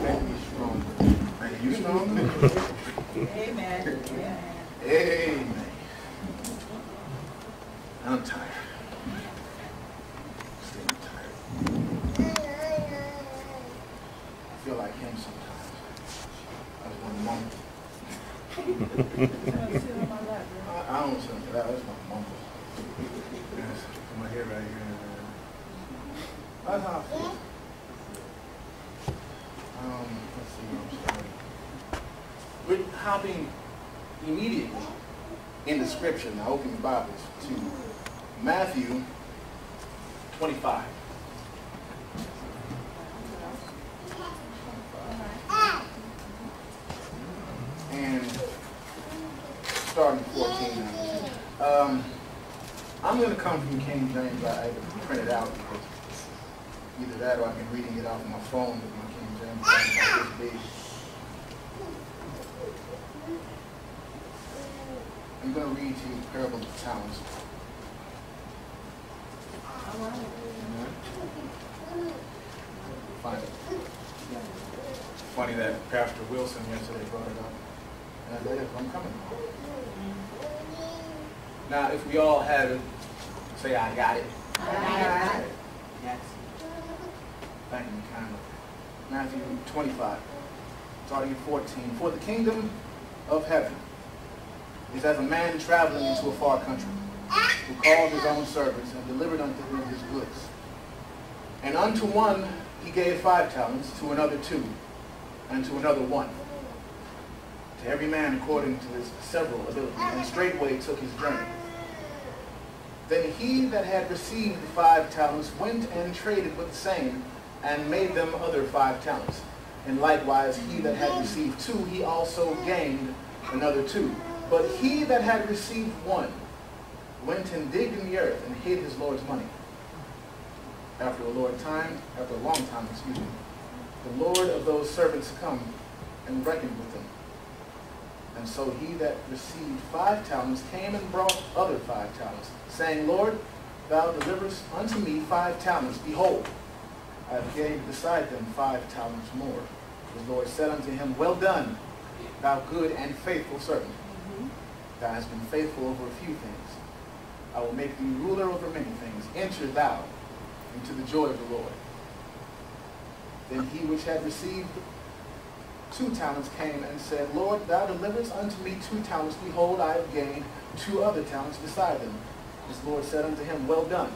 make me strong. Make you strong. Amen. Amen. I'm tired. Still tired. I feel like him sometimes. I just want to mumble. I don't sit on that. I just want to mumble. Yes, put my head right here. That's how I feel. Let's see where I'm starting. We're hopping immediately in the scripture. Now open your Bibles to Matthew 25. And starting 14. I'm going to come from King James. I print it out because either that or I've been reading it off my phone with my King James. This big. I'm going to read to you the parable of the talents. Find it. Funny that Pastor Wilson yesterday brought it up. And I said, I'm coming. Now, if we all had it, say, I got it. I got it. Yes. Thank you, kindly. Matthew 25, starting at 14. For the kingdom of heaven is as a man traveling into a far country, who called his own servants and delivered unto them his goods. And unto one he gave 5 talents, to another 2, and to another 1. To every man according to his several abilities, and straightway took his journey. Then he that had received the 5 talents went and traded with the same, and made them other 5 talents. And likewise he that had received 2, he also gained another 2. But he that had received 1 went and digged in the earth and hid his Lord's money. After a long time, the Lord of those servants come and reckoned with them. And so he that received 5 talents came and brought other 5 talents, saying, Lord, thou deliverest unto me 5 talents. Behold, I have gained beside them 5 talents more. The Lord said unto him, Well done, thou good and faithful servant. Thou hast been faithful over a few things. I will make thee ruler over many things. Enter thou into the joy of the Lord. Then he which had received 2 talents came and said, Lord, thou deliverest unto me 2 talents. Behold, I have gained 2 other talents beside them. His Lord said unto him, Well done,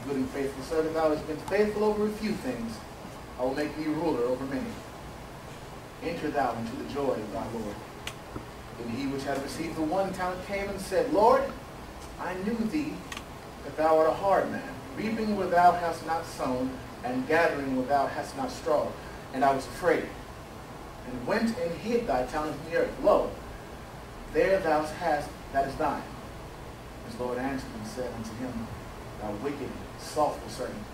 good and faithful servant. Thou hast been faithful over a few things. I will make thee ruler over many. Enter thou into the joy of thy Lord. Then he which had received the 1 talent came and said, Lord, I knew thee that thou art a hard man, reaping where thou hast not sown, and gathering where thou hast not strawed. And I was afraid, and went and hid thy talent in the earth. Lo, there thou hast that is thine. His Lord answered and said unto him, Thou wicked, slothful servant,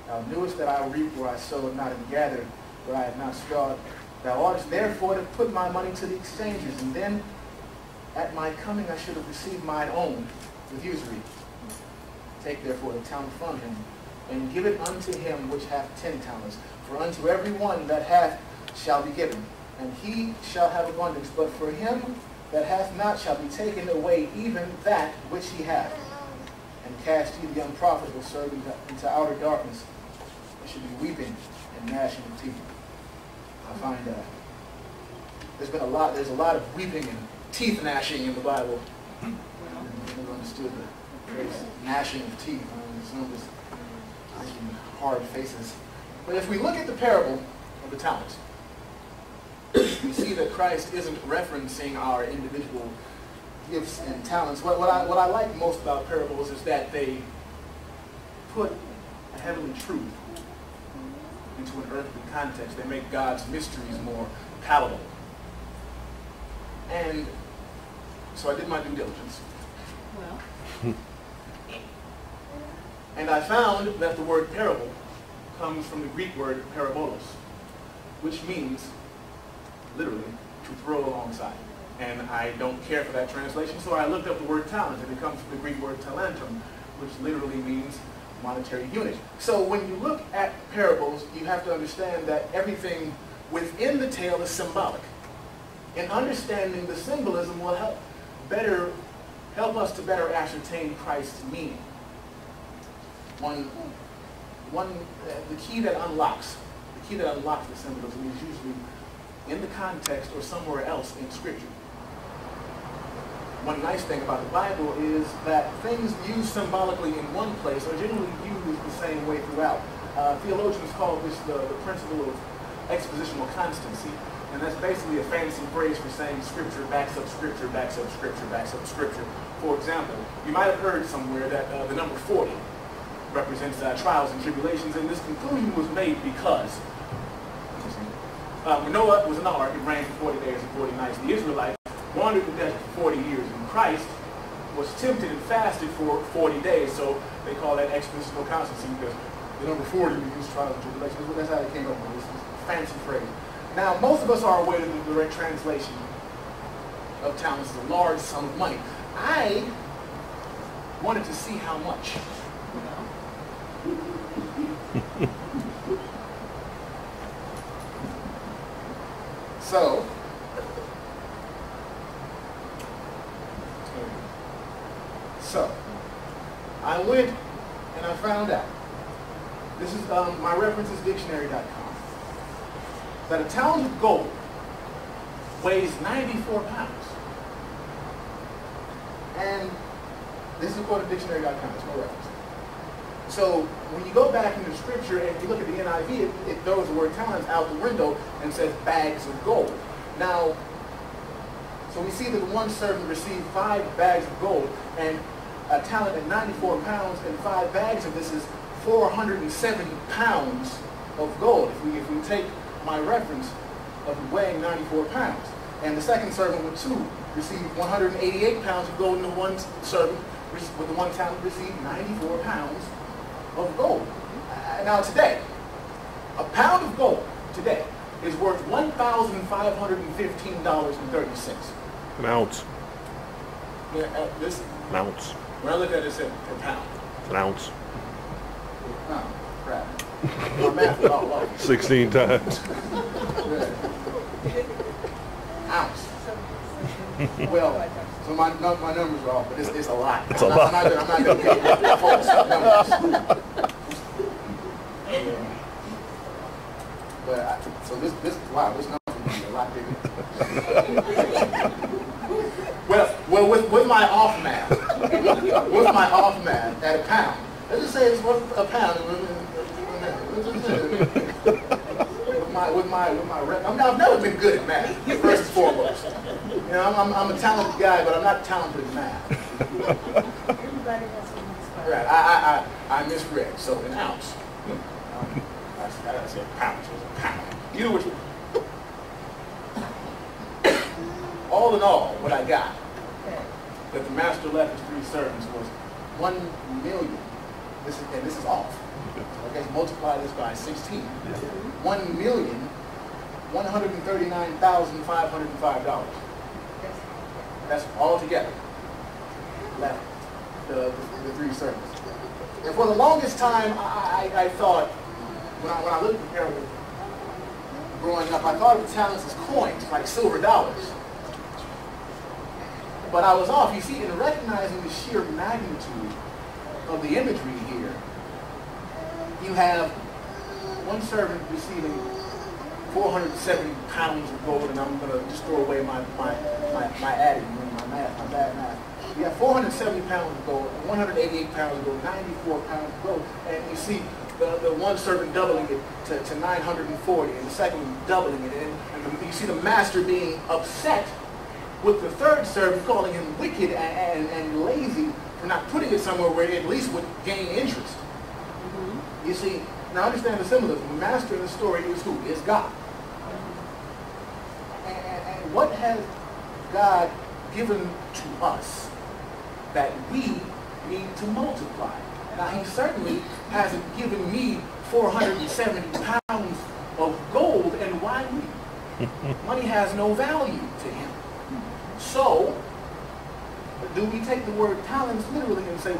thou knewest that I reap where I sowed not, and gathered where I had not strawed. Thou oughtest therefore to put my money to the exchanges, and then at my coming I should have received mine own with usury. Take therefore the talent from him, and give it unto him which hath 10 talents. For unto every one that hath shall be given, and he shall have abundance. But for him that hath not shall be taken away even that which he hath. And cast ye the unprofitable servant into outer darkness. There should be weeping and gnashing of teeth. I find there's a lot of weeping and teeth gnashing in the Bible. I never understood the phrase gnashing of teeth. Some of this making hard faces. But if we look at the parable of the talents, we see that Christ isn't referencing our individual gifts and talents. What I like most about parables is that they put a heavenly truth into an earthly context. They make God's mysteries more palatable. And so I did my due diligence. Well. And I found that the word parable comes from the Greek word parabolos, which means, literally, to throw alongside. And I don't care for that translation, so I looked up the word talent, and it comes from the Greek word talentum, which literally means monetary unit. So when you look at parables, you have to understand that everything within the tale is symbolic. And understanding the symbolism will help us to better ascertain Christ's meaning. The key that unlocks the symbolism is usually in the context or somewhere else in Scripture. One nice thing about the Bible is that things used symbolically in one place are generally used the same way throughout. Theologians call this the principle of expositional constancy, and that's basically a fancy phrase for saying Scripture backs up Scripture, backs up Scripture, backs up Scripture. For example, you might have heard somewhere that the number 40 represents trials and tribulations, and this conclusion was made because when Noah was in the ark, it rained for 40 days and 40 nights. The Israelites wandered the desert for 40 years, and Christ was tempted and fasted for 40 days, so they call that expositional constancy because the number 40 means trials and tribulations. That's how they came up with this fancy phrase. Now, most of us are aware that the direct translation of talents is a large sum of money. I wanted to see how much. So, I went and I found out. This is my reference is dictionary.com. That a talent of gold weighs 94 pounds. And this is according to dictionary.com. It's no reference. So when you go back into Scripture and you look at the NIV, it throws the word talents out the window and says bags of gold. Now, so we see that one servant received 5 bags of gold, and a talent at 94 pounds, and 5 bags of this is 470 pounds of gold. If we take my reference of weighing 94 pounds. And the second servant with 2 received 188 pounds of gold, and the one servant with the one talent received 94 pounds of gold. Now today, a pound of gold today is worth $1,515.30. An ounce. Yeah, An ounce. when I looked at it, it said per pound. It's an ounce. Oh, crap. My math is all off. 16 times. Ounce. Well, so my numbers are off, but it's a lot. It's a lot. I'm not going to get false numbers. But so this wow, this number is a lot bigger. well, with my off math, at a pound, let's just say it's worth a pound. With my I've never been good at math, first and foremost. You know, I'm a talented guy, but I'm not talented in math. Everybody has to inspire. Right, I misread. So an ounce. I said pound. So it's a pound. Either which. All in all, what I got that the master left his 3 servants was 1 million. This is off. Okay, multiply this by 16. $1,139,505. That's all together left the 3 servants. And for the longest time, I thought, when I looked at the parable growing up, I thought of the talents as coins, like silver dollars. But I was off. You see, in recognizing the sheer magnitude of the imagery here, you have one servant receiving 470 pounds of gold, and I'm going to just throw away my adding, my bad math. You have 470 pounds of gold, 188 pounds of gold, 94 pounds of gold, and you see the one servant doubling it to 940, and the second one doubling it, and you see the master being upset with the third servant, calling him wicked and lazy for not putting it somewhere where it at least would gain interest. You see, now understand the symbolism. The master in the story is who? Is God. And what has God given to us that we need to multiply? Now, he certainly hasn't given me 470 pounds of gold, and why me? Money has no value to him. So, do we take the word talents literally and say,